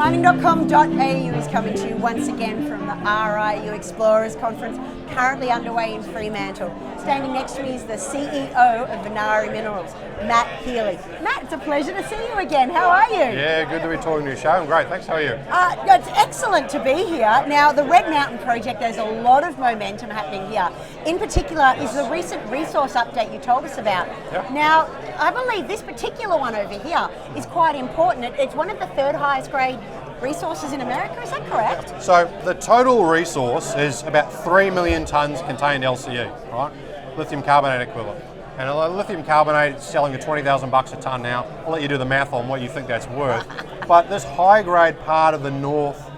Mining.com.au is coming to you once again from the RIU Explorers Conference, currently underway in Fremantle. Standing next to me is the CEO of Venari Minerals, Matt Healy. Matt, it's a pleasure to see you again. How are you? Yeah, good to be talking to you, Shae. I'm great, thanks. How are you? It's excellent to be here. Now, the Red Mountain project, there's a lot of momentum happening here. In particular is the recent resource update you told us about. Yep. Now, I believe this particular one over here is quite important. It's one of the third highest grade resources in America, is that correct? So the total resource is about 3 million tonnes contained LCE, right? Lithium carbonate equivalent. And a lithium carbonate is selling at $20,000 a tonne now. I'll let you do the math on what you think that's worth. But this high grade part of the north,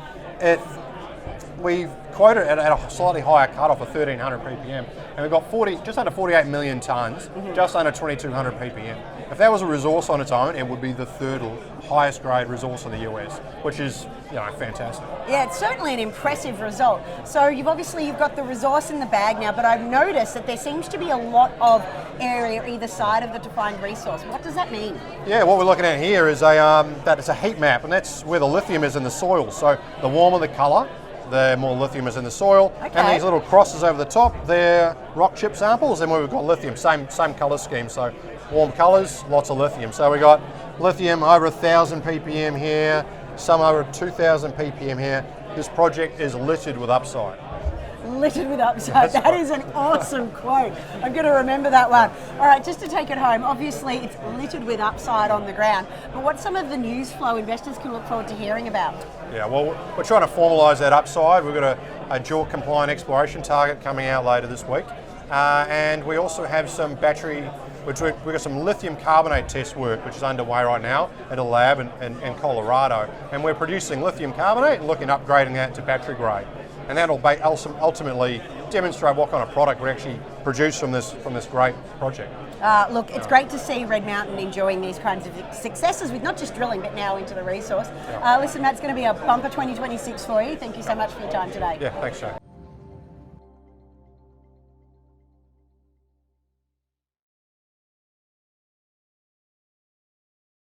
we've quoted at a slightly higher cutoff of 1,300 ppm, and we've got just under 48 million tonnes, just under 2,200 ppm. If that was a resource on its own, it would be the third highest grade resource in the US, which is, fantastic. Yeah, it's certainly an impressive result. So you've got the resource in the bag now, but I've noticed that there seems to be a lot of area either side of the defined resource. What does that mean? Yeah, what we're looking at here is that it's a heat map, and that's where the lithium is in the soil. So the warmer the colour, the more lithium is in the soil. Okay. And these little crosses over the top, they're rock chip samples, and where we've got lithium, same colour scheme. So warm colours, lots of lithium. So we got lithium over 1,000 ppm here, some over 2,000 ppm here. This project is littered with upside. Littered with upside. That is an awesome quote. I'm going to remember that one. All right, just to take it home, obviously it's littered with upside on the ground, but what's some of the news flow investors can look forward to hearing about? Yeah, well, we're trying to formalise that upside. We've got a JORC compliant exploration target coming out later this week, and we also have some we've got some lithium carbonate test work which is underway right now at a lab in Colorado, and we're producing lithium carbonate and looking at upgrading that to battery grade. And that'll ultimately demonstrate what kind of product we actually produce from this great project. Look, it's great to see Red Mountain enjoying these kinds of successes with not just drilling, but now into the resource. Yeah. Listen, that's going to be a bumper 2026 for you. Thank you so much for your time today. Yeah, thanks, Shae.